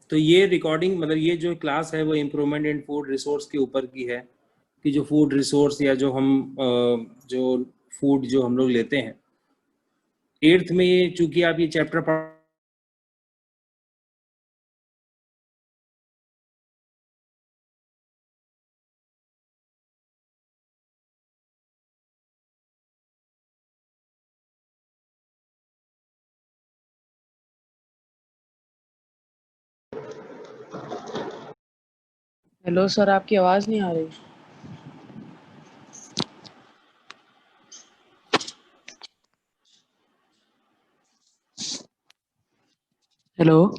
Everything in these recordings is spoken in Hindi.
तो ये रिकॉर्डिंग मतलब ये जो क्लास है वो इम्प्रूवमेंट इन फूड रिसोर्स के ऊपर की है कि जो फूड रिसोर्स या जो हम जो फूड जो हम लोग लेते हैं 8th में, ये चूंकि आप ये चैप्टर पढ़ हेलो सर, आपकी आवाज नहीं आ रही। हेलो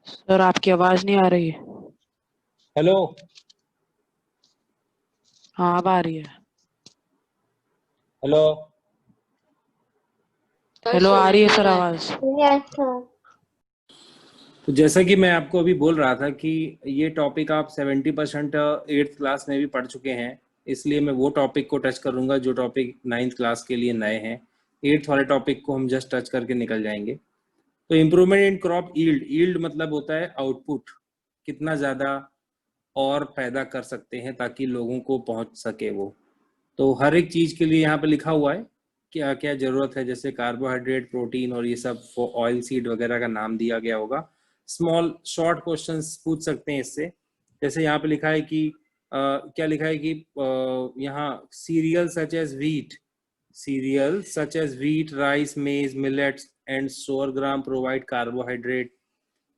सर, आपकी आवाज नहीं आ रही। हेलो हाँ, अब आ रही है। हेलो हेलो, आ रही है सर आवाज। तो जैसा कि मैं आपको अभी बोल रहा था कि ये टॉपिक आप 70% 8th क्लास में भी पढ़ चुके हैं, इसलिए मैं वो टॉपिक को टच करूंगा जो टॉपिक 9th क्लास के लिए नए हैं। 8th वाले टॉपिक को हम जस्ट टच करके निकल जाएंगे। तो improvement in crop yield, yield मतलब होता है आउटपुट, कितना ज़्यादा और पैदा कर सकते हैं ताकि लोगों को पहुंच सके वो। तो हर एक चीज़ के लिए यहाँ पे लिखा हुआ है क्या क्या ज़रूरत है, जैसे कार्बोहाइड्रेट, प्रोटीन और ये सब, ऑयल सीड वगैरह का नाम दिया गया होगा। स्मॉल शॉर्ट क्वेश्चंस पूछ सकते हैं इससे। जैसे यहाँ पे लिखा है कि क्या लिखा है कि यहाँ cereal such as wheat, cereals such as wheat, rice, maize, millets and sorghum provide carbohydrate,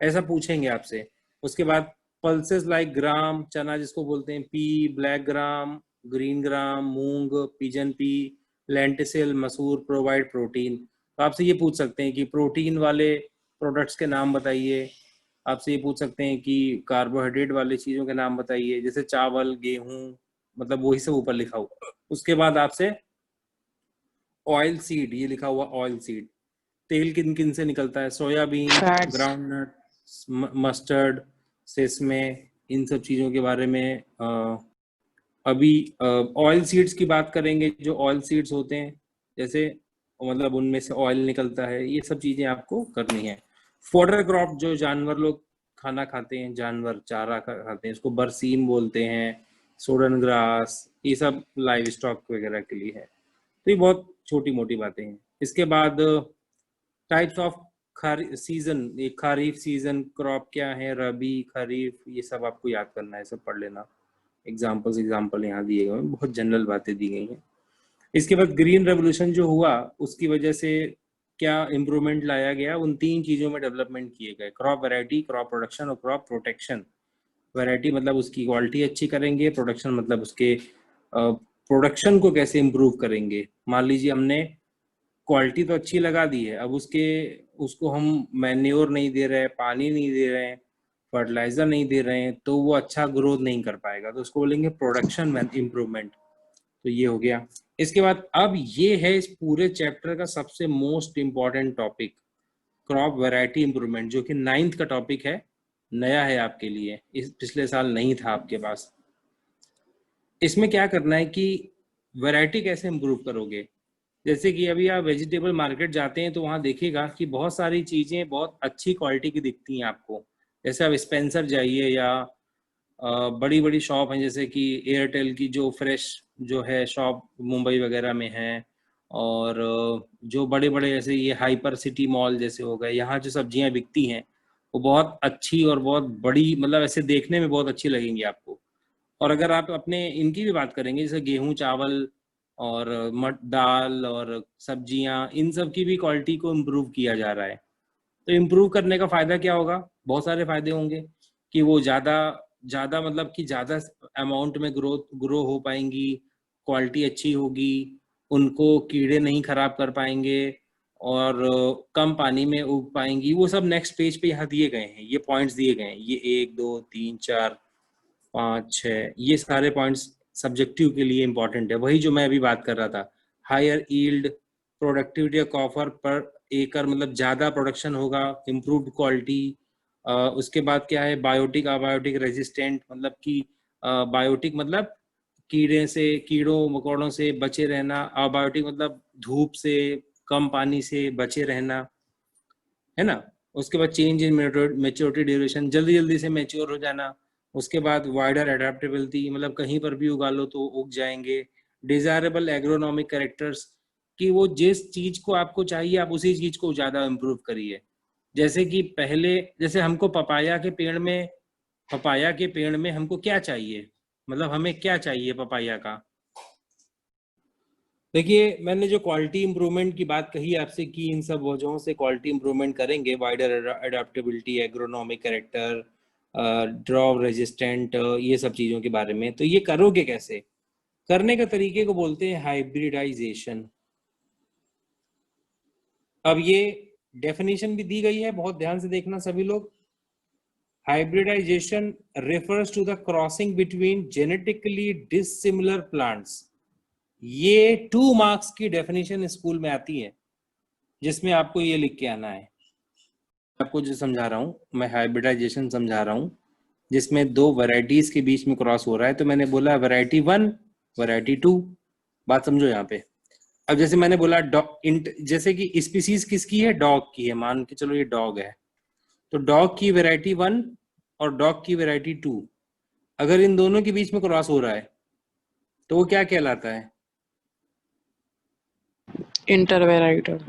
ऐसा पूछेंगे आपसे। उसके बाद पल्सेस लाइक ग्राम, चना जिसको बोलते हैं, pea, black gram, green gram, मूंग, पिजन पी, लेंटिसिल, मसूर प्रोवाइड प्रोटीन। तो आपसे ये पूछ सकते हैं कि प्रोटीन वाले प्रोडक्ट्स के नाम बताइए। आपसे ये पूछ सकते हैं कि कार्बोहाइड्रेट वाले चीज़ों के नाम बताइए, जैसे चावल, गेहूं, मतलब वही सब ऊपर लिखा हुआ। उसके बाद आपसे ऑयल सीड, ये लिखा हुआ ऑयल सीड, तेल किन किन से निकलता है, soybean, fats. Groundnut, mustard, sesame, इन सब चीज़ों के बारे में अभी ऑयल सीड्स की बात करेंगे। जो ऑयल सीड्स होते हैं जैसे, मतलब उनमें से ऑयल निकलता है, ये सब चीज़ें आपको करनी है। फॉडर क्रॉप, जो जानवर लोग खाना खाते हैं, जानवर चारा खाते हैं, इसको बरसीम बोलते हैं, सोडन ग्रास, ये सब लाइव स्टॉक वगैरह के लिए है। तो ये बहुत छोटी मोटी बातें हैं। इसके बाद टाइप्स ऑफ सीजन, ये खरीफ सीजन क्रॉप क्या है, रबी, खरीफ, ये सब आपको याद करना है, सब पढ़ लेना। एग्जाम्पल यहाँ दिए गए हैं, बहुत जनरल बातें दी गई हैं। इसके बाद ग्रीन रेवोल्यूशन जो हुआ उसकी वजह से क्या इम्प्रूवमेंट लाया गया, उन 3 चीज़ों में डेवलपमेंट किए गए, क्रॉप वैरायटी, क्रॉप प्रोडक्शन और क्रॉप प्रोटेक्शन। वैरायटी मतलब उसकी क्वालिटी अच्छी करेंगे, प्रोडक्शन मतलब उसके प्रोडक्शन को कैसे इम्प्रूव करेंगे। मान लीजिए हमने क्वालिटी तो अच्छी लगा दी है, अब उसको हम मैन्योर नहीं दे रहे हैं, पानी नहीं दे रहे हैं, फर्टिलाइजर नहीं दे रहे हैं, तो वो अच्छा ग्रोथ नहीं कर पाएगा, तो उसको बोलेंगे प्रोडक्शन इम्प्रूवमेंट। तो ये हो गया। इसके बाद अब ये है इस पूरे चैप्टर का सबसे most important topic, crop variety improvement, जो कि 9th का टॉपिक है, नया है आपके लिए, इस पिछले साल नहीं था आपके पास। इसमें क्या करना है कि वैरायटी कैसे इम्प्रूव करोगे। जैसे कि अभी आप वेजिटेबल मार्केट जाते हैं तो वहाँ देखिएगा कि बहुत सारी चीज़ें बहुत अच्छी क्वालिटी की दिखती हैं आपको। जैसे आप स्पेंसर जाइए या बड़ी बड़ी शॉप हैं, जैसे कि एयरटेल की जो फ्रेश जो है शॉप मुंबई वगैरह में है, और जो बड़े बड़े जैसे ये हाइपर सिटी मॉल जैसे हो गए, यहाँ जो सब्जियाँ बिकती हैं वो बहुत अच्छी और बहुत बड़ी, मतलब ऐसे देखने में बहुत अच्छी लगेंगी आपको। और अगर आप अपने इनकी भी बात करेंगे, जैसे गेहूं, चावल और मट दाल और सब्जियां, इन सब की भी क्वालिटी को इम्प्रूव किया जा रहा है। तो इम्प्रूव करने का फ़ायदा क्या होगा, बहुत सारे फ़ायदे होंगे कि वो ज़्यादा ज़्यादा मतलब कि ज़्यादा अमाउंट में ग्रो हो पाएंगी, क्वालिटी अच्छी होगी, उनको कीड़े नहीं खराब कर पाएंगे, और कम पानी में उग पाएंगी। वो सब नेक्स्ट पेज पे यहाँ दिए गए हैं, ये पॉइंट्स दिए गए हैं, ये 1 2 3 4 5 6, ये सारे पॉइंट्स सब्जेक्टिव के लिए इंपॉर्टेंट है, वही जो मैं अभी बात कर रहा था। Higher yield, productivity of copper per एकड़, मतलब ज़्यादा प्रोडक्शन होगा, इम्प्रूव्ड क्वालिटी। उसके बाद क्या है, बायोटिक अबायोटिक रेजिस्टेंट, मतलब कि बायोटिक मतलब कीड़ों मकोड़ों से बचे रहना, अबायोटिक मतलब धूप से, कम पानी से बचे रहना, है ना। उसके बाद चेंज इन मेच्योरिटी ड्यूरेशन, जल्दी जल्दी से मेच्योर हो जाना। उसके बाद वाइडर एडेप्टेबिलिटी, मतलब कहीं पर भी उगा लो तो उग जाएंगे। डिजायरेबल एग्रोनॉमिक कैरेक्टर्स, कि वो जिस चीज को आपको चाहिए आप उसी चीज को ज्यादा इम्प्रूव करिए। जैसे कि पहले, जैसे हमको पपाया के पेड़ में हमको क्या चाहिए, मतलब हमें क्या चाहिए पपाया का। देखिए, मैंने जो क्वालिटी इंप्रूवमेंट की बात कही आपसे कि इन सब वजहों से क्वालिटी इंप्रूवमेंट करेंगे, wider adaptability, agronomic character, drop resistant, ये सब चीज़ों के बारे में। तो ये करोगे कैसे? करने के तरीके को बोलते हैं हाइब्रिडाइजेशन। अब ये डेफिनेशन भी दी गई है, बहुत ध्यान से देखना सभी लोग। Hybridization refers to the crossing between genetically dissimilar plants। ये 2 मार्क्स की डेफिनेशन स्कूल में आती है, जिसमें आपको ये लिख के आना है। आपको जो समझा रहा हूं मैं, हाइब्रिडाइजेशन समझा रहा हूं, जिसमें 2 वैरायटीज के बीच में क्रॉस हो रहा है। तो मैंने बोला वैरायटी 1, वैरायटी 2। बात समझो यहाँ पे। अब जैसे मैंने बोला जैसे कि स्पीसीज किसकी है, डॉग की है, मान के चलो ये डॉग है, तो डॉग की वैरायटी 1 और डॉग की वैरायटी 2, अगर इन दोनों के बीच में क्रॉस हो रहा है तो वो क्या कहलाता है? Inter varietal.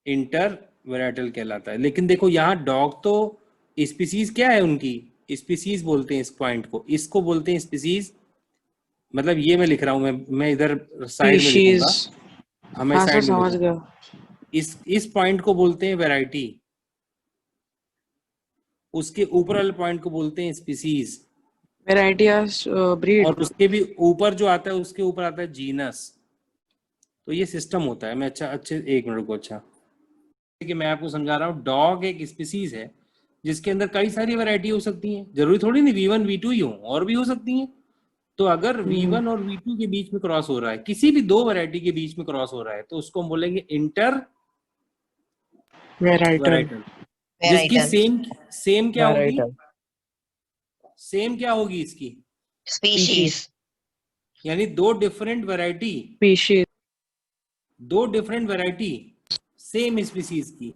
इंटर वेराइटल कहलाता है। लेकिन देखो यहाँ डॉग तो स्पीसीज क्या है उनकी, स्पीसीज बोलते हैं इस पॉइंट को, इसको बोलते हैं स्पीसीज। मतलब ये मैं लिख रहा हूँ, मैं इधर साइड में लिखूंगा, स्पीशीज। हमें हाँ सर, साइड में समझ लिखूंगा। गया। इस पॉइंट को बोलते हैं वैरायटी, उसके ऊपर वाले पॉइंट को बोलते हैं स्पीसीज, वेराइटी ब्रीड। और उसके भी ऊपर जो आता है उसके ऊपर आता है जीनस। तो ये सिस्टम होता है। मैं अच्छे 1 मिनट को, अच्छा कि मैं आपको समझा रहा हूँ, डॉग एक स्पीसीज है जिसके अंदर कई सारी वैरायटी हो सकती हैं, जरूरी थोड़ी नहीं V1 V2 ही हो, और भी हो सकती हैं। तो अगर V1 और V2 के बीच में क्रॉस हो रहा है, किसी भी 2 वैरायटी के बीच में क्रॉस हो रहा है, तो उसको हम बोलेंगे इंटर वेराइटल। वैराइटल। जिसकी सेम क्या होगी, वेराइटल। सेम क्या होगी इसकी, स्पीशीज। यानी 2 different variety, species. 2 different variety same species की,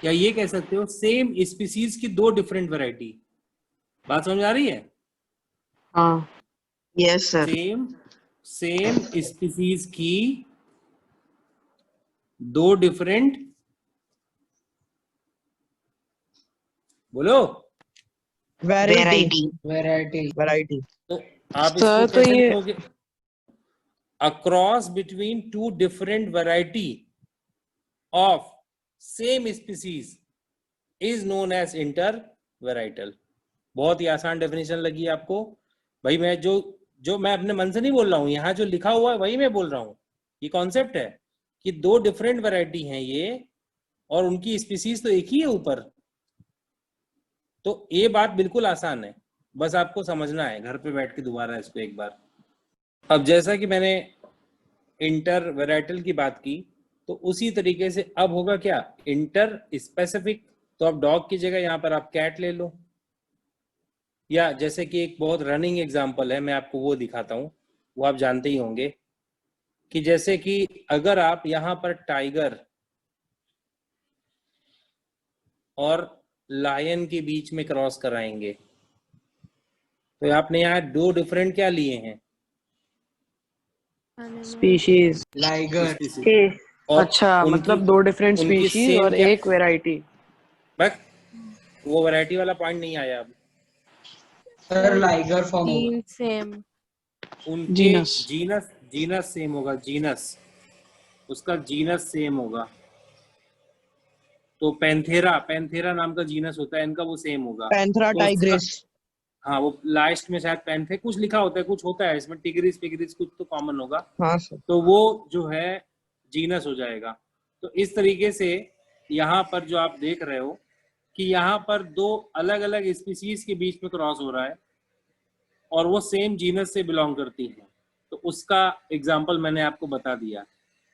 या ये कह सकते हो सेम स्पीसीज की 2 डिफरेंट वैरायटी। बात समझ आ रही है? हाँ। Yes sir. सेम स्पीसीज की 2 डिफरेंट, बोलो, वैरायटी। तो आप सर इसको तो कैसे ये लिखोगे? Across between 2 different variety of same species is known as intervarietal. बहुत ही आसान डेफिनेशन लगी आपको भाई। मैं जो मैं अपने मन से नहीं बोल रहा हूँ, यहाँ जो लिखा हुआ है वही मैं बोल रहा हूँ। ये कॉन्सेप्ट है कि 2 डिफरेंट वैरायटी हैं ये, और उनकी स्पीसीज तो एक ही है ऊपर। तो ये बात बिल्कुल आसान है, बस आपको समझना है घर पे बैठ के दोबारा इसको एक बार। अब जैसा कि मैंने इंटर वेराइटल की बात की, तो उसी तरीके से अब होगा क्या, इंटर स्पेसिफिक। तो अब डॉग की जगह यहाँ पर आप कैट ले लो, या जैसे कि एक बहुत रनिंग एग्जांपल है, मैं आपको वो दिखाता हूँ, वो आप जानते ही होंगे, कि जैसे कि अगर आप यहाँ पर टाइगर और लायन के बीच में क्रॉस कराएंगे, तो आपने यहाँ 2 डिफरेंट क्या लिए हैं, स्पीशीज। स्पीसीज, और अच्छा, उनकी मतलब 2 डिफरेंट उनकी स्पीशीज सेम और क्या, एक वेराइटी। बस वो वैरायटी वाला पॉइंट नहीं आया अब। सर लाइगर फॉर्म होगा। Gene same. उनके जीनस। जीनस सेम होगा, जीनस, उसका जीनस सेम होगा। तो पैंथेरा नाम का जीनस होता है इनका, वो सेम होगा। पैंथेरा तो टाइग्रिस। हाँ, वो लास्ट में शायद पैंथे कुछ लिखा होता है, कुछ होता है इसमें, टिग्रिस पिग्रिस कुछ तो कॉमन होगा। हाँ सर। तो वो जो है जीनस हो जाएगा। तो इस तरीके से यहाँ पर जो आप देख रहे हो कि यहाँ पर 2 अलग अलग स्पीसीज के बीच में क्रॉस हो रहा है, और वो सेम जीनस से बिलोंग करती है। तो उसका एग्जाम्पल मैंने आपको बता दिया,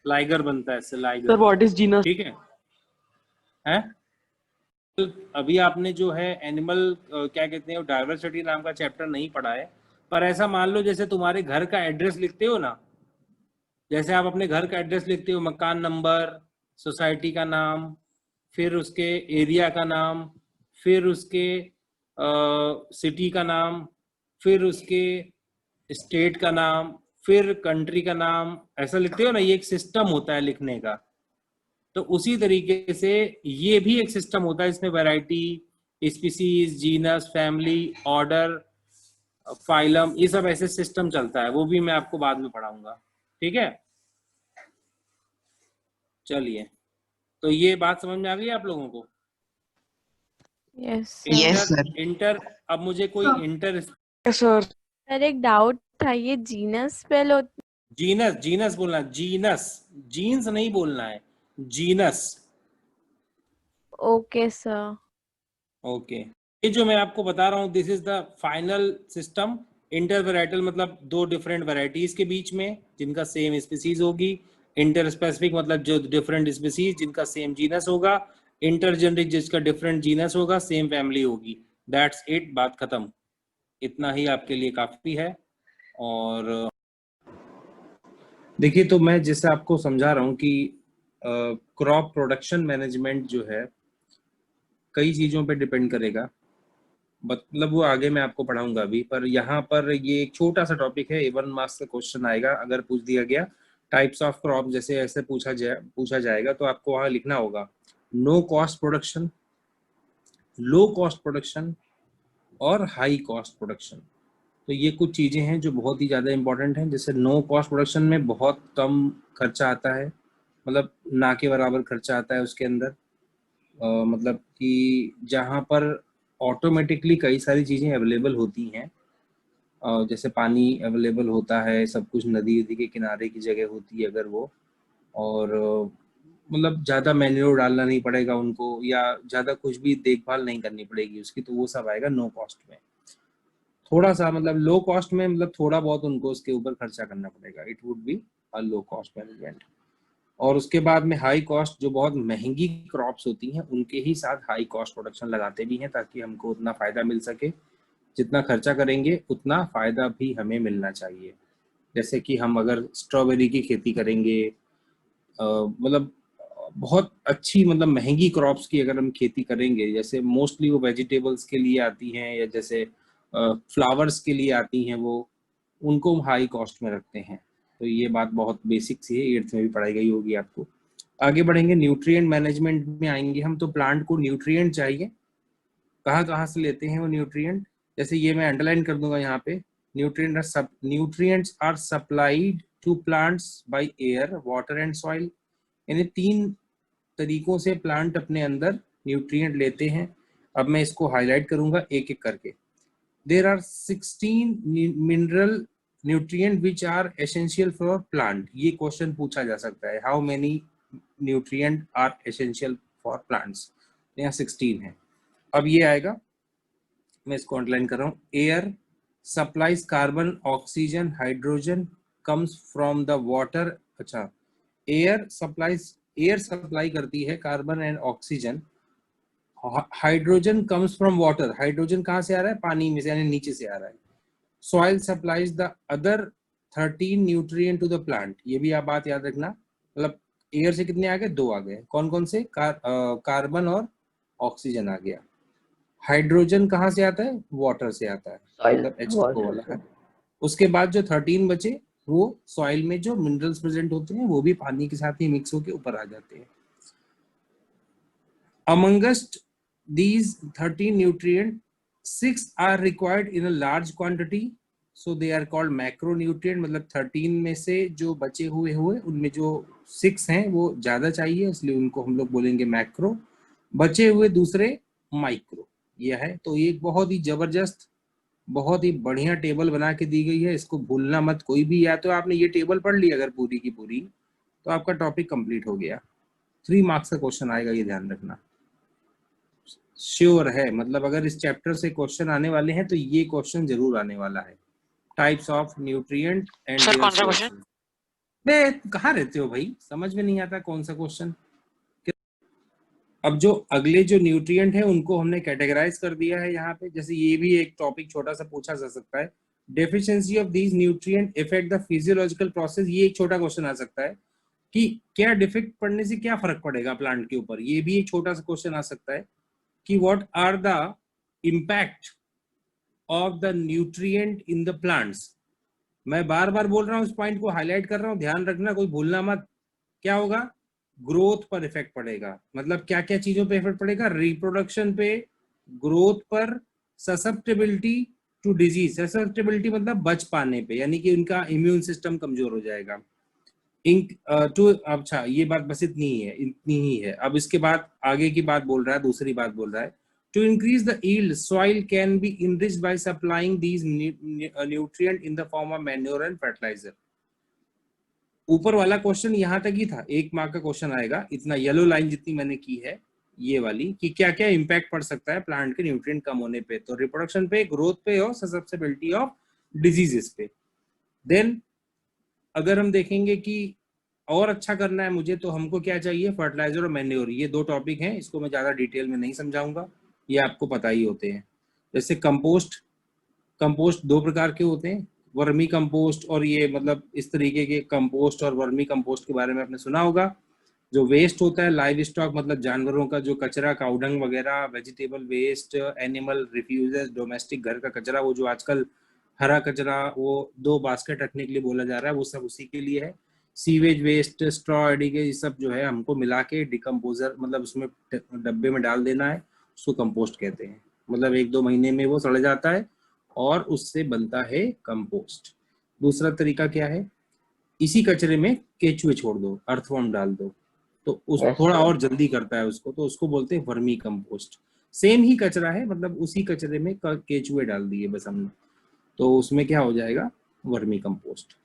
लाइगर बनता है इससे, sir liger. What is genus? ठीक है, हैं? अभी आपने जो है एनिमल क्या कहते हैं, डाइवर्सिटी नाम का चैप्टर नहीं पढ़ा है, पर ऐसा मान लो जैसे तुम्हारे घर का एड्रेस लिखते हो ना, जैसे आप अपने घर का एड्रेस लिखते हो, मकान नंबर, सोसाइटी का नाम, फिर उसके एरिया का नाम, फिर उसके सिटी का नाम, फिर उसके स्टेट का नाम, फिर कंट्री का नाम, ऐसा लिखते हो ना, ये एक सिस्टम होता है लिखने का। तो उसी तरीके से ये भी एक सिस्टम होता है, इसमें variety, species, genus, family, order, phylum, ये सब ऐसे सिस्टम चलता है, वो भी मैं आपको बाद में पढ़ाऊंगा। ठीक है, चलिए, तो ये बात समझ में आ गई आप लोगों को? Yes, Yes, sir. इंटर, अब मुझे कोई इंटर, sir. सर एक डाउट था, ये जीनस स्पेल होता जीनस, जीनस बोलना, जीनस, जीन्स नहीं बोलना है, जीनस। Okay sir. ओके, ये जो मैं आपको बता रहा हूँ, this is the final system. Inter varietal मतलब दो डिफरेंट वेराइटीज के बीच में जिनका सेम स्पीसीज होगी। इंटर स्पेसिफिक मतलब जो डिफरेंट स्पीसीज जिनका सेम जीनस होगा। इंटर जेनरिक जिसका डिफरेंट जीनस होगा, सेम फैमिली होगी। दैट्स इट, बात खत्म। इतना ही आपके लिए काफी है। और देखिए, तो मैं जैसे आपको समझा रहा हूँ कि क्रॉप प्रोडक्शन मैनेजमेंट जो है कई चीज़ों पे डिपेंड करेगा, मतलब वो आगे मैं आपको पढ़ाऊंगा अभी। पर यहाँ पर ये एक छोटा सा टॉपिक है, A1 मार्क्स का क्वेश्चन आएगा अगर पूछ दिया गया। टाइप्स ऑफ क्रॉप जैसे ऐसे पूछा जाएगा तो आपको वहाँ लिखना होगा no cost production, low cost production और हाई कॉस्ट प्रोडक्शन। तो ये कुछ चीज़ें हैं जो बहुत ही ज़्यादा इंपॉर्टेंट हैं। जैसे नो कॉस्ट प्रोडक्शन में बहुत कम खर्चा आता है, मतलब ना के बराबर खर्चा आता है उसके अंदर। मतलब कि जहाँ पर ऑटोमेटिकली कई सारी चीज़ें अवेलेबल होती हैं, जैसे पानी अवेलेबल होता है, सब कुछ नदी नदी के किनारे की जगह होती है अगर वो, और मतलब ज़्यादा मैन्योर डालना नहीं पड़ेगा उनको, या ज़्यादा कुछ भी देखभाल नहीं करनी पड़ेगी उसकी, तो वो सब आएगा नो कॉस्ट में। थोड़ा सा मतलब लो कॉस्ट में मतलब थोड़ा बहुत उनको उसके ऊपर खर्चा करना पड़ेगा, it would be a low cost management. और उसके बाद में हाई कॉस्ट, जो बहुत महंगी क्रॉप्स होती हैं उनके ही साथ हाई कॉस्ट प्रोडक्शन लगाते भी हैं ताकि हमको उतना फ़ायदा मिल सके। जितना खर्चा करेंगे उतना फ़ायदा भी हमें मिलना चाहिए। जैसे कि हम अगर स्ट्रॉबेरी की खेती करेंगे, मतलब बहुत अच्छी मतलब महंगी क्रॉप्स की अगर हम खेती करेंगे, जैसे मोस्टली वो वेजिटेबल्स के लिए आती हैं या जैसे फ्लावर्स के लिए आती हैं, वो उनको हम हाई कॉस्ट में रखते हैं। तो ये बात बहुत बेसिक सी है, 8th में भी पढ़ाई गई होगी आपको। आगे बढ़ेंगे, न्यूट्रिएंट मैनेजमेंट में आएंगे हम। तो प्लांट को न्यूट्रिएंट चाहिए, कहाँ कहाँ से लेते हैं वो न्यूट्रिएंट, जैसे ये मैं अंडरलाइन कर दूंगा यहाँ पे। Nutrients are supplied to plants by air, water and soil. यानी 3 तरीकों से प्लांट अपने अंदर न्यूट्रिएंट लेते हैं। अब मैं इसको हाईलाइट करूंगा एक एक करके। There are 16 mineral nutrient which are essential for plant. ये क्वेश्चन पूछा जा सकता है, how many nutrient are essential for plants? यहाँ 16 है। अब ये आएगा, मैं इसको अंडरलाइन कर रहा हूँ। Air supplies carbon, oxygen, hydrogen comes from the water. अच्छा, एयर सप्लाई करती है carbon and oxygen. Hydrogen comes from water, hydrogen कहाँ से आ रहा है? पानी में से, यानी नीचे से आ रहा है। Soil supplies the other 13 nutrient to the plant. ये भी आप बात याद रखना, मतलब एयर से कितने आ गए? 2 आ गए। कौन कौन से? कार्बन और ऑक्सीजन आ गया। हाइड्रोजन कहाँ से आता है? वाटर से आता है, मतलब H2O वाला है। उसके बाद जो 13 बचे वो सॉइल में जो मिनरल्स प्रेजेंट होते हैं वो भी पानी के साथ ही मिक्स होकर ऊपर आ जाते हैं। Amongst these 13 nutrients, 6 are required in a large quantity, so they are called macronutrient। मतलब 13 में से जो बचे हुए उनमें जो 6 हैं वो ज़्यादा चाहिए, इसलिए उनको हम लोग बोलेंगे मैक्रो। बचे हुए दूसरे माइक्रो। यह है, तो ये बहुत ही ज़बरदस्त, बहुत ही बढ़िया टेबल बना के दी गई है, इसको भूलना मत कोई भी। या तो आपने ये टेबल पढ़ ली अगर पूरी की पूरी, तो आपका टॉपिक कंप्लीट हो गया। 3 मार्क्स का क्वेश्चन आएगा, ये ध्यान रखना। श्योर है, मतलब अगर इस चैप्टर से क्वेश्चन आने वाले हैं तो ये क्वेश्चन जरूर आने वाला है। Types of nutrient and sir कौन सा क्वेश्चन? बे कहाँ रहते हो भाई, समझ में नहीं आता कौन सा क्वेश्चन। अब जो अगले जो न्यूट्रिएंट है उनको हमने कैटेगराइज कर दिया है यहाँ पे। जैसे ये भी एक टॉपिक छोटा सा पूछा जा सकता है, deficiency of these nutrient effect the physiological process. ये एक छोटा क्वेश्चन आ सकता है कि क्या डिफेक्ट पड़ने से क्या फर्क पड़ेगा प्लांट के ऊपर, ये भी एक छोटा सा क्वेश्चन आ सकता है कि what are the impact of the nutrient in the plants. मैं बार बार बोल रहा हूं, इस पॉइंट को हाईलाइट कर रहा हूं, ध्यान रखना, कोई भूलना मत। क्या होगा? ग्रोथ पर इफेक्ट पड़ेगा। मतलब क्या क्या चीजों पे इफेक्ट पड़ेगा? रिप्रोडक्शन पे, ग्रोथ पर, ससेप्टेबिलिटी टू डिजीज। ससेप्टेबिलिटी मतलब बच पाने पे, यानी कि उनका इम्यून सिस्टम कमजोर हो जाएगा। टू, अच्छा ये बात बस इतनी ही है। अब इसके बाद आगे की बात बोल रहा है, दूसरी बात बोल रहा है, to increase the yield soil can be enriched by supplying these nutrient in the form of manure and fertilizer। ऊपर वाला क्वेश्चन यहाँ तक ही था, 1 मार्क का क्वेश्चन आएगा, इतना येलो लाइन जितनी मैंने की है ये वाली, कि क्या क्या इंपैक्ट पड़ सकता है प्लांट के न्यूट्रिएंट कम होने पे। तो रिप्रोडक्शन पे, ग्रोथ पे और ससेप्टेबिलिटी ऑफ डिजीजेस पे। देन अगर हम देखेंगे कि और अच्छा करना है मुझे, तो हमको क्या चाहिए? फर्टिलाइजर और मैन्योर। ये 2 टॉपिक हैं, इसको मैं ज्यादा डिटेल में नहीं समझाऊंगा, ये आपको पता ही होते हैं। जैसे कंपोस्ट 2 प्रकार के होते हैं, वर्मी कंपोस्ट और ये, मतलब इस तरीके के कंपोस्ट और वर्मी कंपोस्ट के बारे में आपने सुना होगा। जो वेस्ट होता है लाइव स्टॉक, मतलब जानवरों का जो कचरा, काउडंग वगैरह, vegetable waste, animal refuses, domestic घर का कचरा, वो जो आजकल हरा कचरा वो 2 बास्केट रखने के लिए बोला जा रहा है, वो सब उसी के लिए है। सीवेज वेस्ट, स्ट्रॉ एडिके, ये सब जो है हमको मिला के डिकम्पोजर, मतलब उसमें डब्बे में डाल देना है, उसको कंपोस्ट कहते हैं। मतलब 1-2 महीने में वो सड़ जाता है और उससे बनता है कंपोस्ट। दूसरा तरीका क्या है? इसी कचरे में केचुए छोड़ दो, अर्थवर्म डाल दो, तो उस थोड़ा और जल्दी करता है उसको, तो उसको बोलते हैं वर्मी कंपोस्ट। सेम ही कचरा है, मतलब उसी कचरे में केचुए डाल दिए बस हमने, तो उसमें क्या हो जाएगा? Vermi compost.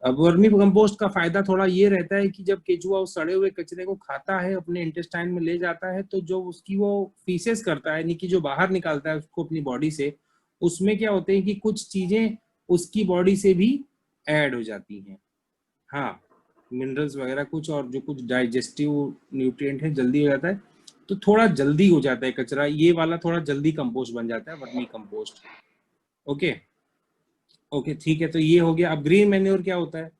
अब वर्मी कंपोस्ट का फायदा थोड़ा ये रहता है कि जब केचुआ उस सड़े हुए कचरे को खाता है, अपने इंटेस्टाइन में ले जाता है, तो जो उसकी वो फीसेस करता है, यानी कि जो बाहर निकालता है उसको अपनी बॉडी से, उसमें क्या होते हैं कि कुछ चीजें उसकी बॉडी से भी ऐड हो जाती हैं। हाँ, मिनरल्स वगैरह कुछ, और जो कुछ डाइजेस्टिव न्यूट्रिएंट है, जल्दी हो जाता है, तो थोड़ा जल्दी हो जाता है कचरा, ये वाला थोड़ा जल्दी कंपोस्ट बन जाता है, वर्मी कंपोस्ट। ओके ओके, ठीक है, तो ये हो गया। अब ग्रीन मैन्योर क्या होता है?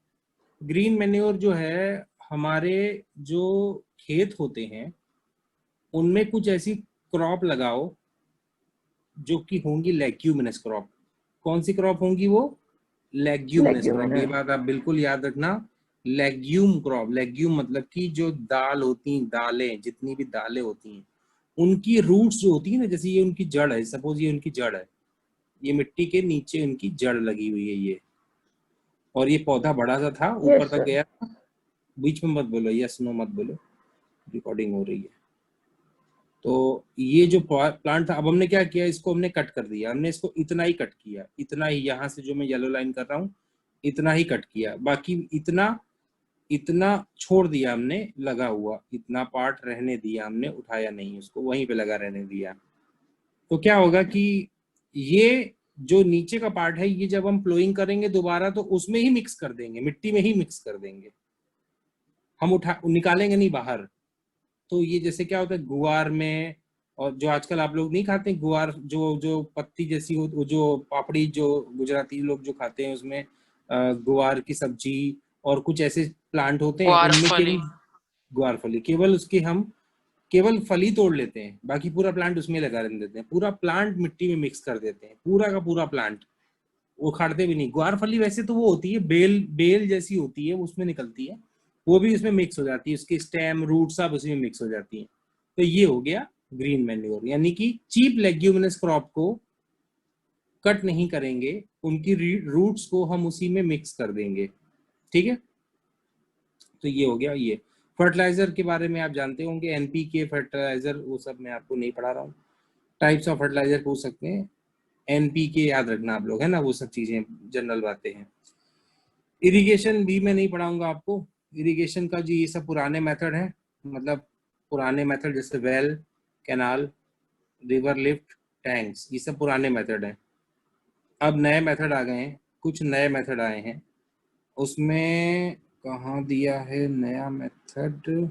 ग्रीन मैन्योर जो है, हमारे जो खेत होते हैं उनमें कुछ ऐसी क्रॉप लगाओ जो कि होंगी लेग्यूमिनस क्रॉप। कौन सी क्रॉप होंगी वो? Leguminous crop. ये बात आप बिल्कुल याद रखना, लेग्यूम क्रॉप। लेग्यूम मतलब कि जो दाल होती हैं, दालें, जितनी भी दालें होती हैं, उनकी रूट्स जो होती है ना, जैसे ये उनकी जड़ है, सपोज ये उनकी जड़ है, ये मिट्टी के नीचे उनकी जड़ लगी हुई है ये, और ये पौधा बड़ा सा था, ऊपर तक गया। बीच में मत बोलो, यस नो मत बोलो, रिकॉर्डिंग हो रही है। तो ये जो प्लांट था, अब हमने क्या किया, इसको हमने कट कर दिया, हमने इसको इतना ही कट किया, इतना ही, यहाँ से जो मैं येलो लाइन कर रहा हूँ इतना ही कट किया, बाकी इतना इतना छोड़ दिया हमने लगा हुआ, इतना पार्ट रहने दिया हमने, उठाया नहीं उसको, वहीं पे लगा रहने दिया। तो क्या होगा कि ये जो नीचे का पार्ट है, ये जब हम प्लोइंग करेंगे दोबारा, तो उसमें ही मिक्स कर देंगे, मिट्टी में ही मिक्स कर देंगे, हम निकालेंगे नहीं बाहर। तो ये जैसे क्या होता है गुआर में, और जो आजकल आप लोग नहीं खाते गुआर, जो जो पत्ती जैसी हो, जो पापड़ी, जो गुजराती लोग जो खाते हैं, उसमें गुआर की सब्जी, और कुछ ऐसे प्लांट होते हैं उनमें ग्वारफली। केवल गुआर फली, केवल उसके हम केवल फली तोड़ लेते हैं, बाकी पूरा प्लांट उसमें लगा रहने देते हैं, पूरा प्लांट मिट्टी में मिक्स कर देते हैं, पूरा का पूरा प्लांट, उखाड़ते भी नहीं। ग्वार फली वैसे तो वो होती है बेल, बेल जैसी होती है, उसमें निकलती है, वो भी उसमें मिक्स हो जाती है, उसकी स्टेम, रूट सब उसमें मिक्स हो जाती है। तो ये हो गया ग्रीन मैन्योर, यानी कि चीप लेग्यूमिनस क्रॉप को कट नहीं करेंगे, उनकी रूट्स को हम उसी में मिक्स कर देंगे। ठीक है, तो ये हो गया। ये फर्टिलाइजर के बारे में आप जानते होंगे, एनपीके फर्टिलाइजर, वो सब मैं आपको नहीं पढ़ा रहा हूँ। टाइप्स ऑफ फर्टिलाइजर पूछ सकते हैं, एनपीके याद रखना आप लोग, है ना, वो सब चीजें जनरल बातें हैं। इरिगेशन भी मैं नहीं पढ़ाऊंगा आपको, इरिगेशन का जी ये सब पुराने मेथड है, मतलब पुराने मेथड, जैसे well, canal, river lift, tanks, ये सब पुराने मेथड हैं। अब नए मेथड आ गए हैं, कुछ नए मेथड आए हैं, उसमें कहाँ दिया है नया method?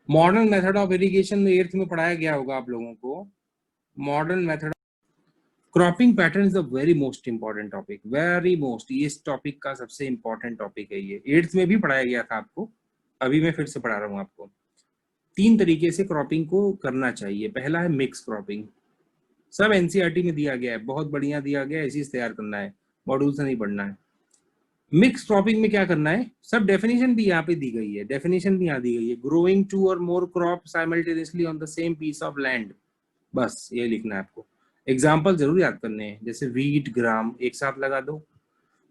Modern method of irrigation में 8th में पढ़ाया गया होगा आप लोगों को। Modern method cropping pattern is the very most important topic, very most, ये इस टॉपिक का सबसे इंपॉर्टेंट टॉपिक है ये। 8th में भी पढ़ाया गया था आपको, अभी मैं फिर से पढ़ा रहा हूँ आपको। 3 तरीके से क्रॉपिंग को करना चाहिए। पहला है मिक्स क्रॉपिंग, सब एनसीईआरटी में दिया गया है, बहुत बढ़िया दिया गया है, इसी से तैयार करना है, मॉड्यूल से नहीं पढ़ना है। मिक्स क्रॉपिंग में क्या करना है, सब डेफिनेशन भी यहाँ पे दी गई है, डेफिनेशन भी यहाँ दी गई है। Growing 2 or more crop simultaneously on the same piece of land, बस ये लिखना है आपको। एग्जाम्पल जरूर याद करने हैं, जैसे वीट ग्राम एक साथ लगा दो,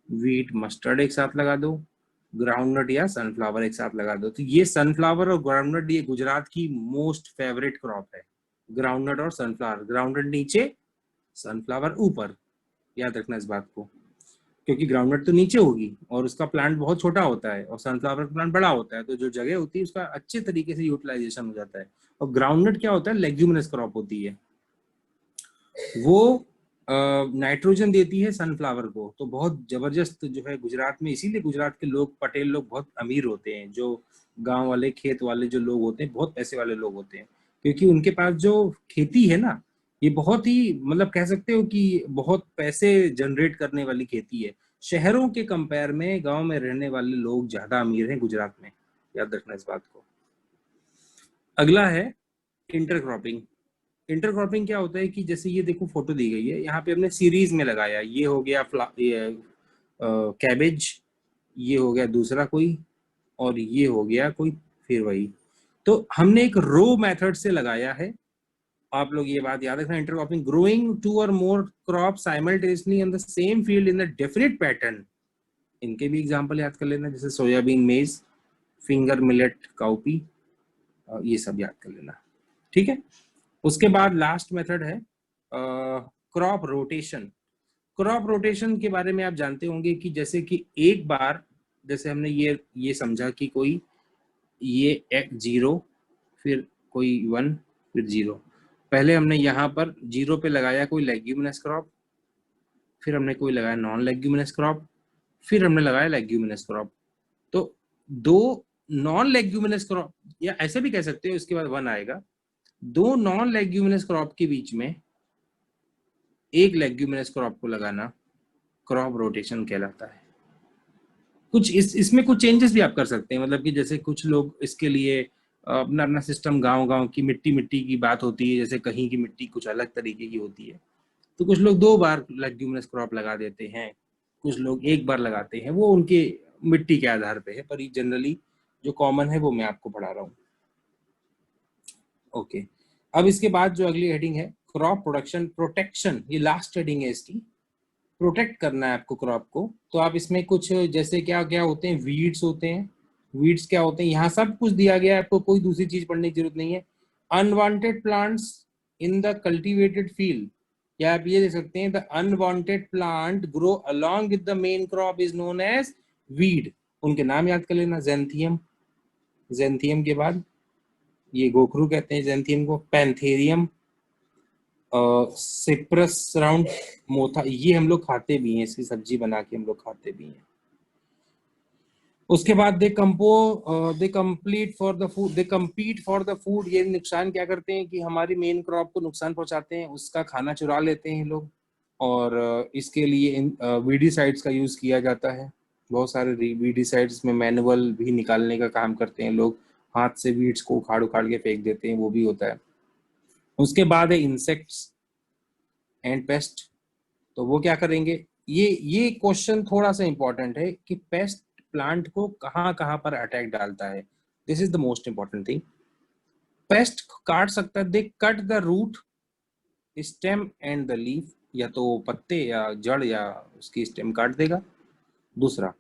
वीट मस्टर्ड एक साथ लगा दो, ग्राउंडनट या सनफ्लावर एक साथ लगा दो। तो ये सनफ्लावर और ग्राउंडनट ये गुजरात की मोस्ट फेवरेट क्रॉप है, ग्राउंडनट और सनफ्लावर। ग्राउंडनट नीचे, सनफ्लावर ऊपर, याद रखना इस बात को, क्योंकि ग्राउंडनट तो नीचे होगी और उसका प्लांट बहुत छोटा होता है और सनफ्लावर का प्लांट बड़ा होता है, तो जो जगह होती है उसका अच्छे तरीके से यूटिलाइजेशन हो जाता है। और ग्राउंडनट क्या होता है, लेग्यूमिनस क्रॉप होती है, वो नाइट्रोजन देती है सनफ्लावर को, तो बहुत जबरदस्त जो है गुजरात में। इसीलिए गुजरात के लोग, पटेल लोग बहुत अमीर होते हैं, जो गांव वाले खेत वाले जो लोग होते हैं बहुत पैसे वाले लोग होते हैं, क्योंकि उनके पास जो खेती है ना, ये बहुत ही, मतलब कह सकते हो कि बहुत पैसे जनरेट करने वाली खेती है। शहरों के कंपेयर में गांव में रहने वाले लोग ज्यादा अमीर हैं गुजरात में, याद रखना इस बात को। अगला है इंटरक्रॉपिंग। इंटरक्रॉपिंग क्या होता है कि जैसे ये देखो फोटो दी गई है, यहाँ पे हमने सीरीज में लगाया, ये हो गया कैबेज, ये हो गया दूसरा कोई, और ये हो गया कोई फिर वही। तो हमने एक रो मेथड से लगाया है, आप लोग ये बात याद रखना। Intercropping, growing 2 or more crop simultaneously in the same field in the definite pattern, इनके भी एग्जांपल याद कर लेना, जैसे सोयाबीन मेज, फिंगर मिलेट काउपी, ये सब याद कर लेना, ठीक है। उसके बाद लास्ट मेथड है क्रॉप रोटेशन। क्रॉप रोटेशन के बारे में आप जानते होंगे कि जैसे कि एक बार, जैसे हमने ये समझा कि कोई ये 0 फिर कोई 1 फिर 0, पहले हमने यहाँ पर 0 पे लगाया कोई लेग्यूमिनस क्रॉप, फिर हमने कोई लगाया नॉन लेग्यूमिनस क्रॉप, फिर हमने लगाया लेग्यूमिनस क्रॉप। तो 2 नॉन लेग्यूमिनस क्रॉप, या ऐसे भी कह सकते हो, इसके बाद 1 आएगा। 2 नॉन लेग्यूमिनस क्रॉप के बीच में एक लेग्यूमिनस क्रॉप को लगाना क्रॉप रोटेशन कहलाता है। कुछ इसमें कुछ चेंजेस भी आप कर सकते हैं, मतलब कि जैसे कुछ लोग इसके लिए अपना अपना सिस्टम, गांव की मिट्टी की बात होती है, जैसे कहीं की मिट्टी कुछ अलग तरीके की होती है, तो कुछ लोग 2 बार लेग्यूमिनस क्रॉप लगा देते हैं, कुछ लोग 1 बार लगाते हैं, वो उनके मिट्टी के आधार पे है, पर जनरली जो कॉमन है वो मैं आपको पढ़ा रहा हूँ। ओके, अब इसके बाद जो अगली हेडिंग है क्रॉप प्रोडक्शन प्रोटेक्शन, ये लास्ट हेडिंग है इसकी। प्रोटेक्ट करना है आपको क्रॉप को, तो आप इसमें कुछ जैसे क्या क्या होते हैं, वीड्स होते हैं। वीड्स क्या होते हैं, यहाँ सब कुछ दिया गया है, आपको कोई दूसरी चीज पढ़ने की जरूरत नहीं है। Unwanted plants in the cultivated field, या आप ये देख सकते हैं, the unwanted plant grow along with the main crop is known as weed. उनके नाम याद कर लेना, जेंथियम, जेंथियम के बाद ये गोखरू कहते हैं जेंथियम को, पैंथेरियम, सिप्रस राउंड, मोथा, ये हम लोग खाते भी हैं, इसकी सब्जी बना के हम लोग खाते भी हैं। उसके बाद दे कम्पीट फॉर द फूड, ये नुकसान क्या करते हैं कि हमारी मेन क्रॉप को नुकसान पहुंचाते हैं, उसका खाना चुरा लेते हैं लोग, और इसके लिए वीडीसाइड्स का यूज किया जाता है। बहुत सारे वीडीसाइड्स में मैनुअल भी निकालने का काम करते हैं लोग, हाथ से वीड्स को उखाड़ के फेंक देते हैं, वो भी होता है। उसके बाद है इंसेक्ट्स एंड पेस्ट, तो वो क्या करेंगे, ये क्वेश्चन थोड़ा सा इंपॉर्टेंट है कि पेस्ट प्लांट को कहाँ पर अटैक डालता है, this is the most important thing. Pest काट सकता है, they cut the root, stem and the leaf, या तो पत्ते या जड़ या उसकी स्टेम काट देगा। दूसरा,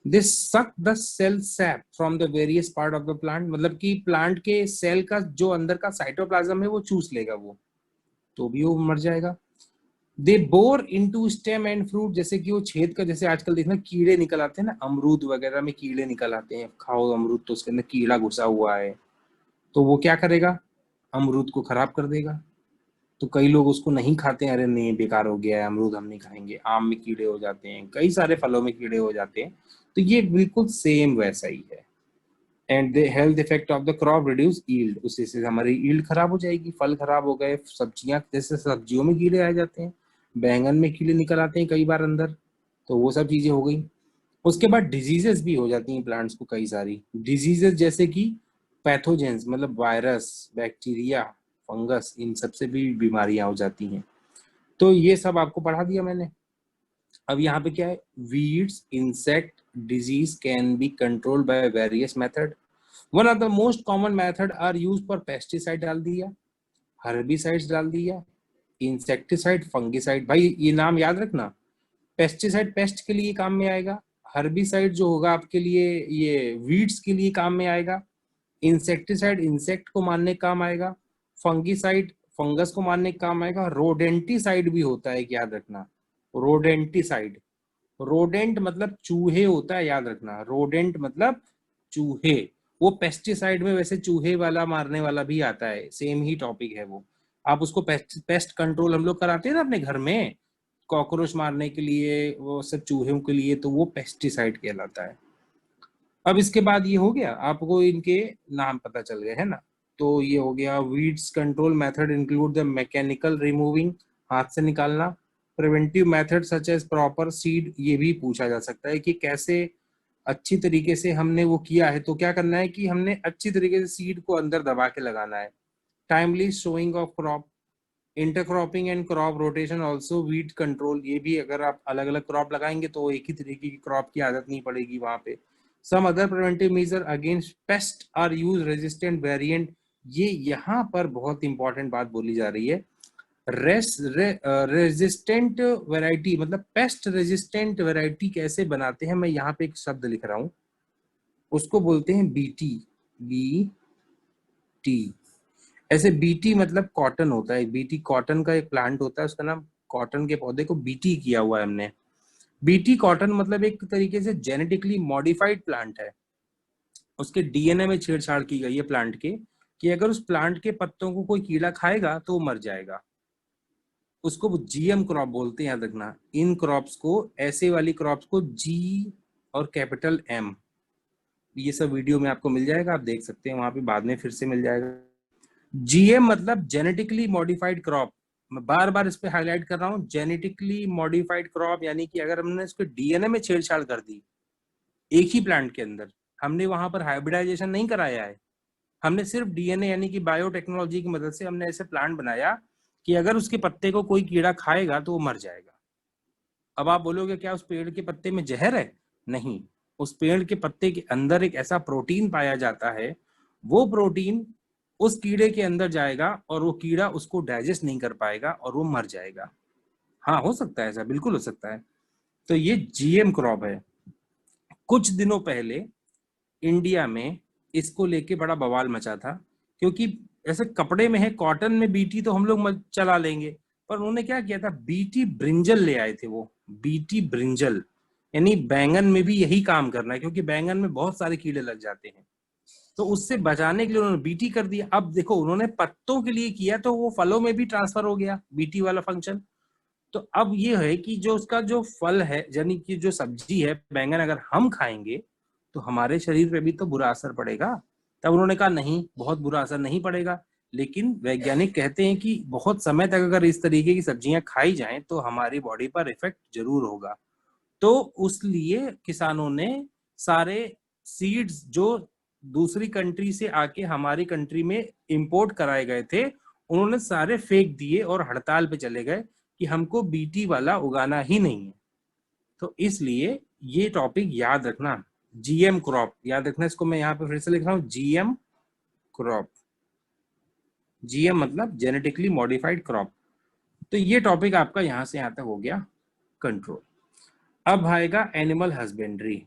this suck the cell sap from the various part of the plant, मतलब कि प्लांट के सेल का जो अंदर का साइटोप्लाज्म है वो चूस लेगा, वो तो भी वो मर जाएगा। They bore into stem and fruit, जैसे कि वो छेद का, जैसे आजकल देखना कीड़े निकल आते हैं ना, अमरूद वगैरह में कीड़े निकल आते हैं, खाओ अमरूद तो उसके अंदर कीड़ा घुसा हुआ है, तो वो क्या करेगा, अमरूद को खराब कर देगा। तो कई लोग उसको नहीं खाते हैं, अरे नहीं बेकार हो गया है अमरूद, हम नहीं खाएंगे। आम में कीड़े हो जाते हैं, कई सारे फलों में कीड़े हो जाते हैं, तो ये बिल्कुल सेम वैसा ही है। And the health effect of the crop reduce yield, उससे से हमारी यील्ड खराब हो जाएगी, फल खराब हो गए, सब्जियां, जैसे सब्जियों में कीड़े आ जाते हैं, बैंगन में कीड़े निकल आते हैं कई बार अंदर, तो वो सब चीजें हो गई। उसके बाद डिजीजेस भी हो जाती हैं प्लांट्स को, कई सारी डिजीजेस जैसे कि पैथोजेंस मतलब वायरस, बैक्टीरिया, फंगस, इन सब से भी बीमारियां हो जाती हैं। तो ये सब आपको पढ़ा दिया मैंने। अब यहाँ पे क्या है, weeds, insect disease can be controlled by various method. One of the most common method are use for pesticide डाल दिया, हर्बिसाइड्स डाल दिया, इंसेक्टिसाइड, फंगिसाइड। भाई ये नाम याद रखना, पेस्टिसाइड पेस्ट के लिए काम में आएगा, हर्बिसाइड जो होगा आपके लिए ये वीड्स के लिए काम में आएगा, इंसेक्टिसाइड इंसेक्ट को मारने का काम आएगा, फंगिसाइड फंगस को मारने का काम आएगा, रोडेंटिसाइड भी होता है, याद रखना, रोडेंटिसाइड। रोडेंट मतलब चूहे होता है, याद रखना, रोडेंट मतलब चूहे। वो पेस्टिसाइड में वैसे चूहे वाला मारने वाला भी आता है, सेम ही टॉपिक है वो। आप उसको पेस्ट कंट्रोल हम लोग कराते हैं ना अपने घर में, कॉकरोच मारने के लिए, वो सब चूहों के लिए, तो वो पेस्टिसाइड कहलाता है। अब इसके बाद ये हो गया, आपको इनके नाम पता चल गए है ना। तो ये हो गया weeds control method include the mechanical removing, हाथ से निकालना, preventive method such as proper seed, ये भी पूछा जा सकता है कि कैसे अच्छी तरीके से हमने वो किया है, तो क्या करना है कि हमने अच्छी तरीके से सीड को अंदर दबा के लगाना है। Timely sowing of crop, intercropping and crop rotation also weed control, ये भी अगर आप अलग अलग क्रॉप लगाएंगे तो एक ही तरीके की क्रॉप की आदत नहीं पड़ेगी वहां पे। Some other preventive measure against pest are use resistant variant, ये यहाँ पर बहुत इंपॉर्टेंट बात बोली जा रही है। रेजिस्टेंट वैरायटी मतलब पेस्ट रेजिस्टेंट वैरायटी कैसे बनाते हैं, मैं यहाँ पे एक शब्द लिख रहा हूँ, उसको बोलते हैं बीटी। बीटी, ऐसे बीटी मतलब कॉटन होता है, बीटी कॉटन का एक प्लांट होता है, उसका नाम, कॉटन के पौधे को बीटी किया हुआ है हमने। बीटी कॉटन मतलब एक तरीके से जेनेटिकली मॉडिफाइड प्लांट है, उसके डीएनए में छेड़छाड़ की गई है प्लांट के, कि अगर उस प्लांट के पत्तों को कोई कीड़ा खाएगा तो वो मर जाएगा। उसको जीएम क्रॉप बोलते हैं, याद रखना। इन क्रॉप्स को, ऐसे वाली क्रॉप्स को जी और कैपिटल एम, ये सब वीडियो में आपको मिल जाएगा, आप देख सकते हैं वहां पे, बाद में फिर से मिल जाएगा। जीएम मतलब जेनेटिकली मॉडिफाइड क्रॉप, मैं बार बार इस पे हाईलाइट कर रहा हूँ, जेनेटिकली मॉडिफाइड क्रॉप, यानी कि अगर हमने इसके डीएनए में छेड़छाड़ कर दी एक ही प्लांट के अंदर, हमने वहां पर हाइब्रिडाइजेशन नहीं कराया है, हमने सिर्फ डीएनए यानी कि बायोटेक्नोलॉजी की मदद से हमने ऐसे प्लांट बनाया कि अगर उसके पत्ते को कोई कीड़ा खाएगा तो वो मर जाएगा। अब आप बोलोगे क्या उस पेड़ के पत्ते में जहर है? नहीं, उस पेड़ के पत्ते के अंदर एक ऐसा प्रोटीन पाया जाता है, वो प्रोटीन उस कीड़े के अंदर जाएगा और वो कीड़ा उसको डाइजेस्ट नहीं कर पाएगा और वो मर जाएगा। हाँ, हो सकता है ऐसा, बिल्कुल हो सकता है। तो ये जीएम क्रॉप है। कुछ दिनों पहले इंडिया में इसको लेके बड़ा बवाल मचा था, क्योंकि ऐसे कपड़े में है, कॉटन में बीटी तो हम लोग चला लेंगे, पर उन्होंने क्या किया था, बीटी ब्रिंजल ले आए थे। वो बीटी ब्रिंजल यानी बैंगन में भी यही काम करना है, क्योंकि बैंगन में बहुत सारे कीड़े लग जाते हैं, तो उससे बचाने के लिए उन्होंने बीटी कर दिया। अब देखो, उन्होंने पत्तों के लिए किया तो वो फलों में भी ट्रांसफर हो गया बीटी वाला फंक्शन। तो अब ये है कि जो उसका जो फल है, यानी कि जो सब्जी है बैंगन, अगर हम खाएंगे तो हमारे शरीर पे भी तो बुरा असर पड़ेगा। तब उन्होंने कहा नहीं, बहुत बुरा असर नहीं पड़ेगा, लेकिन वैज्ञानिक कहते हैं कि बहुत समय तक अगर इस तरीके की सब्जियां खाई जाएं तो हमारी बॉडी पर इफेक्ट जरूर होगा। तो उसलिए किसानों ने सारे सीड्स जो दूसरी कंट्री से आके हमारी कंट्री में इंपोर्ट कराए गए थे, उन्होंने सारे फेंक दिए और हड़ताल पे चले गए कि हमको बीटी वाला उगाना ही नहीं है। तो इसलिए ये टॉपिक याद रखना, जीएम क्रॉप याद रखना। इसको मैं यहाँ पे फिर से लिख रहा हूँ, जीएम क्रॉप। जीएम मतलब जेनेटिकली मॉडिफाइड क्रॉप। तो ये टॉपिक आपका यहाँ से यहाँ तक हो गया कंट्रोल। अब आएगा एनिमल हस्बेंड्री,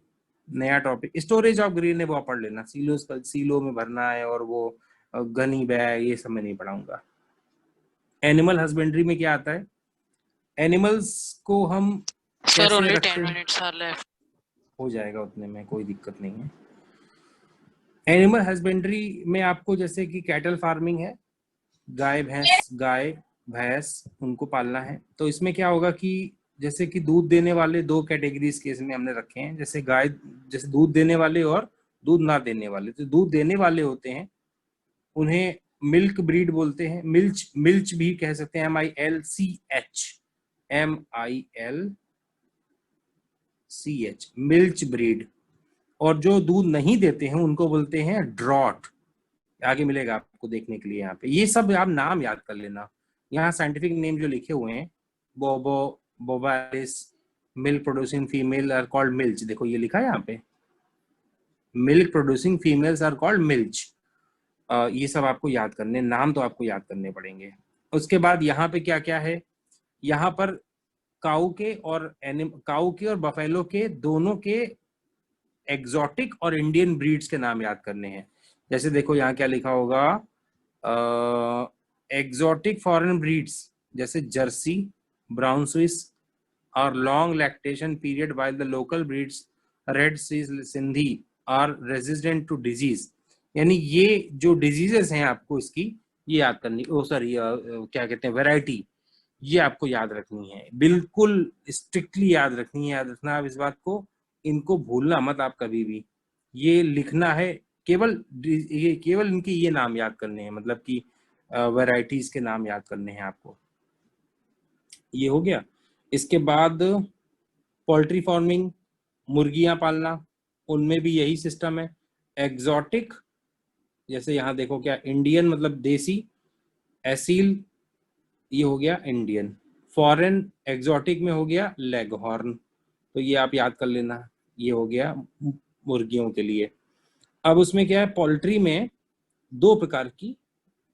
नया टॉपिक। स्टोरेज ऑफ ग्रेन है वो आप पढ़ लेना, सीलो में भरना है, और वो गनी बैग, ये सब मैं नहीं पढ़ाऊंगा। एनिमल हस्बेंड्री में क्या आता है, एनिमल्स को हम सर ओनली कैसे 10 रखते हैं, minutes are left. हो जाएगा उतने में, कोई दिक्कत नहीं है। एनिमल हस्बेंड्री में आपको जैसे कि कैटल फार्मिंग है, गाय भैंस उनको पालना है। तो इसमें क्या होगा कि जैसे कि दूध देने वाले दो कैटेगरीज के इसमें हमने रखे हैं, जैसे गाय, जैसे दूध देने वाले और दूध ना देने वाले। तो दूध देने वाले होते हैं उन्हें मिल्क ब्रीड बोलते हैं, मिल्च मिल्च भी कह सकते हैं, MILCH मिल्च ब्रीड। और जो दूध नहीं देते हैं उनको बोलते हैं ड्रॉट। आगे मिलेगा आपको देखने के लिए यहाँ पे। ये सब आप नाम याद कर लेना। यहाँ साइंटिफिक नेम जो लिखे हुए हैं, बोबो, बोबालिस, milk producing female are called milch. देखो ये लिखा है यहाँ पे, milk producing females are called milch. ये सब आपको याद करने, नाम तो आपको याद करने पड़ेंगे। उसके बाद यहाँ पे क्या क्या है, यहाँ पर काऊ के और बफेलो के दोनों के एग्जॉटिक और इंडियन ब्रीड्स के नाम याद करने हैं। जैसे देखो यहाँ क्या लिखा होगा, एग्जॉटिक फॉरेन ब्रीड्स जैसे जर्सी, ब्राउन स्विस और long lactation period while the local breeds red Sindhi are resistant to disease. यानी ये जो डिजीजेस हैं आपको इसकी ये याद करनी, क्या कहते हैं, वैरायटी, ये आपको याद रखनी है, बिल्कुल स्ट्रिक्टली याद रखनी है। याद रखना आप इस बात को, इनको भूलना मत आप कभी भी। ये लिखना है केवल इनकी ये नाम याद करने हैं, मतलब कि वैरायटीज के नाम याद करने हैं आपको। ये हो गया। इसके बाद पोल्ट्री फार्मिंग, मुर्गियां पालना, उनमें भी यही सिस्टम है। एग्जॉटिक जैसे यहाँ देखो क्या, इंडियन मतलब देसी, एसील ये हो गया इंडियन, फॉरेन एग्जॉटिक में हो गया लेगहॉर्न। तो ये आप याद कर लेना, ये हो गया मुर्गियों के लिए। अब उसमें क्या है, पोल्ट्री में 2 प्रकार की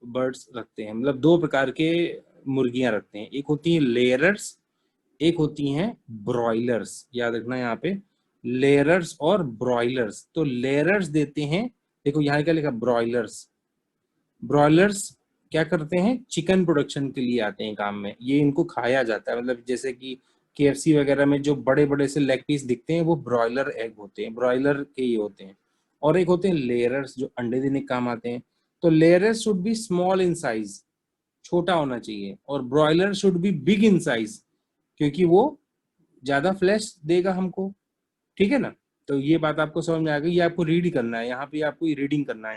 बर्ड्स रखते हैं, मतलब 2 प्रकार के मुर्गियां रखते हैं। एक होती हैं लेयरर्स, एक होती हैं ब्रॉयलर्स। याद रखना यहाँ पे, लेयरर्स और ब्रॉयलर्स। तो लेयरर्स देते हैं, देखो यहाँ क्या लिखा, ब्रॉयलर्स। ब्रॉयलर्स क्या करते हैं, चिकन प्रोडक्शन के लिए आते हैं काम में। ये इनको खाया जाता है, मतलब जैसे कि KFC वगैरह में जो बड़े बड़े से लेग पीस दिखते हैं वो ब्रॉयलर एग होते हैं, ब्रॉयलर के ही होते हैं। और एक होते हैं लेयरर्स जो अंडे देने के काम आते हैं। तो layers should be small in size, छोटा होना चाहिए, और broiler should be big in size, क्योंकि वो ज्यादा फ्लैश देगा हमको। ठीक है ना। तो ये बात आपको समझ में आ गई। ये आपको रीड करना है, यहाँ पे आपको रीडिंग करना है।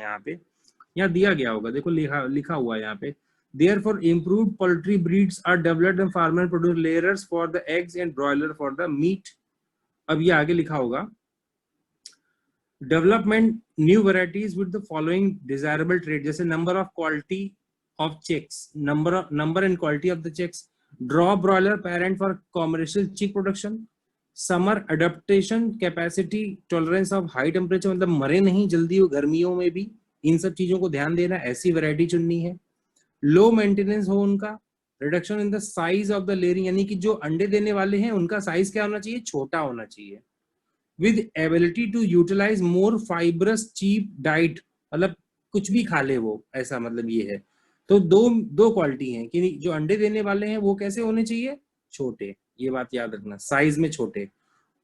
यहाँ दिया गया होगा, देखो लिखा हुआ है यहाँ पे, therefore improved poultry breeds are developed and farmer produce layers for the eggs and broiler for the meat। अब ये आगे लिखा होगा, development new varieties with the following desirable trait, जैसे number of quality of chicks, number and quality of the chicks, draw broiler parent for commercial chick production, summer adaptation capacity, tolerance of high temperature, मतलब मरे नहीं जल्दी वो गर्मियों में भी। इन सब चीजों को ध्यान देना, ऐसी वैरायटी चुननी है। लो मेंटेनेंस हो उनका, reduction in the size of the layering, यानी कि जो अंडे देने वाले हैं उनका साइज क्या होना चाहिए, छोटा होना चाहिए। With ability to utilize more fibrous cheap diet, मतलब कुछ भी खा ले वो, ऐसा मतलब ये है। तो दो क्वालिटी है कि जो अंडे देने वाले हैं वो कैसे होने चाहिए, छोटे, ये बात याद रखना, साइज में छोटे।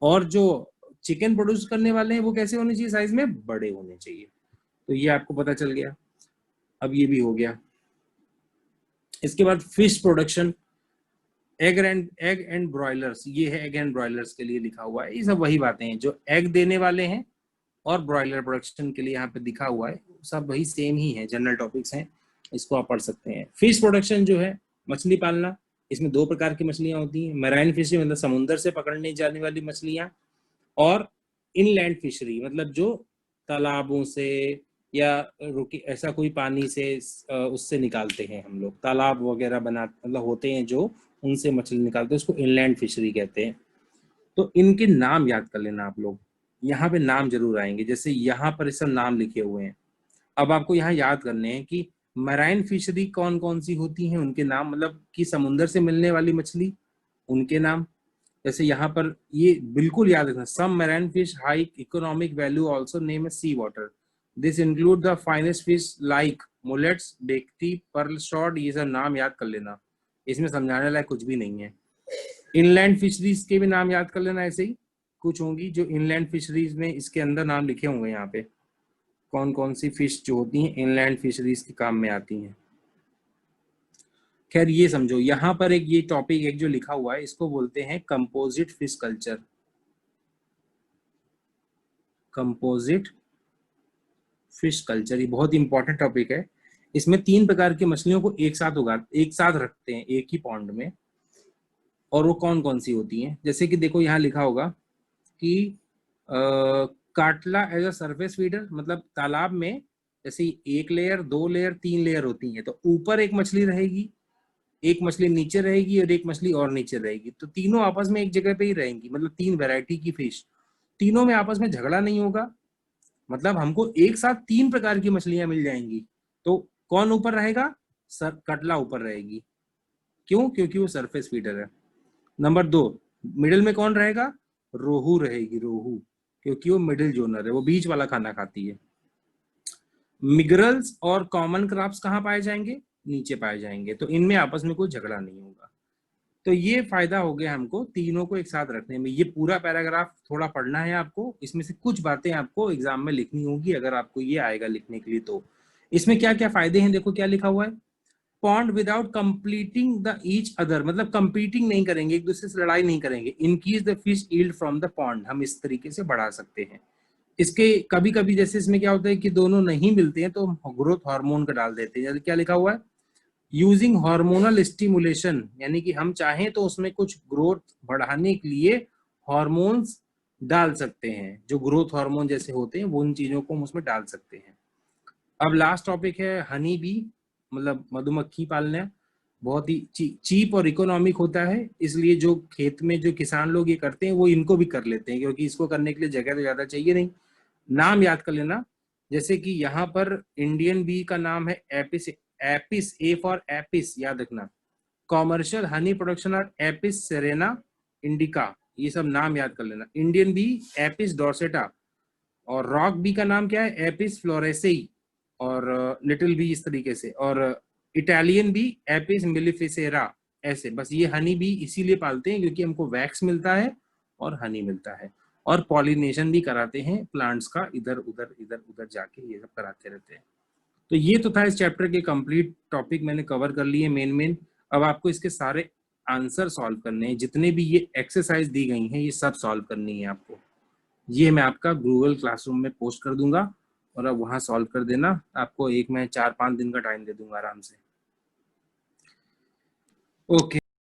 और जो चिकन प्रोड्यूस करने वाले हैं वो कैसे होने चाहिए, साइज में बड़े होने चाहिए। तो ये आपको पता चल गया। अब ये भी हो गया। इसके बाद fish production, egg and broilers, ये है एग एंड ब्रॉयलर्स के लिए लिखा हुआ है। ये सब वही बातें हैं जो एग देने वाले हैं और ब्रॉयलर प्रोडक्शन के लिए यहाँ पे दिखा हुआ है, सब वही सेम ही है, जनरल टॉपिक्स हैं, इसको आप पढ़ सकते हैं। फिश प्रोडक्शन जो है मछली पालना, इसमें 2 प्रकार की मछलियां होती हैं, मैराइन फिशरी मतलब समुद्र से पकड़ने जाने वाली मछलियां, और इनलैंड फिशरी मतलब जो तालाबों से या रुकी ऐसा कोई पानी से उससे निकालते हैं हम लोग, तालाब वगैरह बना मतलब होते हैं जो, उनसे मछली निकालते हैं, उसको इनलैंड फिशरी कहते हैं। तो इनके नाम याद कर लेना आप लोग, यहाँ पे नाम जरूर आएंगे, जैसे यहाँ पर सब नाम लिखे हुए हैं। अब आपको यहाँ याद करने हैं कि मैराइन फिशरी कौन कौन सी होती हैं, उनके नाम, मतलब कि समुद्र से मिलने वाली मछली, उनके नाम। जैसे यहाँ पर ये बिल्कुल याद रखना, some marine fish high economic value also name as sea water, this include the finest fish like mullets, bekti, pearl short, ये सब नाम याद कर लेना, इसमें समझाने लायक कुछ भी नहीं है। इनलैंड फिशरीज के भी नाम याद कर लेना, ऐसे ही कुछ होंगी जो इनलैंड फिशरीज में इसके अंदर नाम लिखे होंगे यहाँ पे, कौन कौन सी फिश जो होती हैं इनलैंड फिशरीज के काम में आती हैं। खैर ये समझो, यहाँ पर एक ये टॉपिक एक जो लिखा हुआ है इसको बोलते हैं composite fish culture. Composite fish culture, ये बहुत इंपॉर्टेंट टॉपिक है। इसमें 3 प्रकार की मछलियों को एक साथ रखते हैं एक ही पॉन्ड में। और वो कौन कौन सी होती हैं, जैसे कि देखो यहाँ लिखा होगा कि काटला एज अ सरफेस फीडर, मतलब तालाब में जैसे 1 लेयर 2 लेयर 3 लेयर होती हैं, तो ऊपर एक मछली रहेगी, एक मछली नीचे रहेगी और एक मछली और नीचे रहेगी, तो तीनों आपस में एक जगह पे ही रहेंगी, मतलब 3 वैरायटी की फिश, तीनों में आपस में झगड़ा नहीं होगा, मतलब हमको एक साथ 3 प्रकार की मछलियां मिल जाएंगी। तो कौन ऊपर रहेगा? कटला ऊपर रहेगी। क्यों? क्योंकि वो सरफेस फीडर है। नंबर 2, मिडिल में कौन रहेगा? रोहू रहेगी, रोहू, क्योंकि वो मिडिल जोनर है, वो बीच वाला खाना खाती है। मिगरल्स और कॉमन क्रॉप्स कहाँ पाए जाएंगे? नीचे पाए जाएंगे, तो इनमें आपस में कोई झगड़ा नहीं होगा। तो ये फायदा हो गया हमको तीनों को एक साथ रखने में। ये पूरा पैराग्राफ थोड़ा पढ़ना है आपको, इसमें से कुछ बातें आपको एग्जाम में लिखनी होगी अगर आपको ये आएगा लिखने के लिए। तो इसमें क्या क्या फायदे हैं, देखो क्या लिखा हुआ है। Pond without completing the each other, मतलब कंपीटिंग नहीं करेंगे, एक दूसरे से लड़ाई नहीं करेंगे। Increase the fish yield from the pond, हम इस तरीके से बढ़ा सकते हैं। इसके कभी कभी जैसे इसमें क्या होता है कि दोनों नहीं मिलते हैं तो हम ग्रोथ हार्मोन का डाल देते हैं। क्या लिखा हुआ है? यूजिंग हार्मोनल स्टिमुलेशन, यानी कि हम चाहें तो उसमें कुछ ग्रोथ बढ़ाने के लिए हार्मोन्स डाल सकते हैं, जो ग्रोथ हार्मोन जैसे होते हैं वो उन चीजों को हम उसमें डाल सकते हैं। अब लास्ट टॉपिक है हनी बी, मतलब मधुमक्खी पालना। बहुत ही चीप और इकोनॉमिक होता है, इसलिए जो खेत में जो किसान लोग ये करते हैं वो इनको भी कर लेते हैं, क्योंकि इसको करने के लिए जगह तो ज्यादा चाहिए नहीं। नाम याद कर लेना, जैसे कि यहाँ पर इंडियन बी का नाम है Apis, Apis, A for Apis याद रखना। कॉमर्शियल हनी प्रोडक्शन और एपिस सेरेना इंडिका, ये सब नाम याद कर लेना। इंडियन बी एपिस डॉर्सेटा, और रॉक बी का नाम क्या है? एपिस फ्लोरेसेई, और लिटिल बी इस तरीके से, और इटालियन बी एपिस मिलिफिसेरा, ऐसे। बस ये हनी बी इसीलिए पालते हैं क्योंकि हमको वैक्स मिलता है और हनी मिलता है, और पॉलिनेशन भी कराते हैं प्लांट्स का, इधर उधर जाके ये सब कराते रहते हैं। तो ये तो था इस चैप्टर के कंप्लीट टॉपिक, मैंने कवर कर लिए मेन। अब आपको इसके सारे आंसर सॉल्व करने हैं, जितने भी ये एक्सरसाइज दी गई हैं ये सब सॉल्व करनी है आपको। ये मैं आपका गूगल क्लासरूम में पोस्ट कर दूंगा और अब वहां सॉल्व कर देना। आपको मैं 4-5 दिन का टाइम दे दूंगा आराम से। ओके।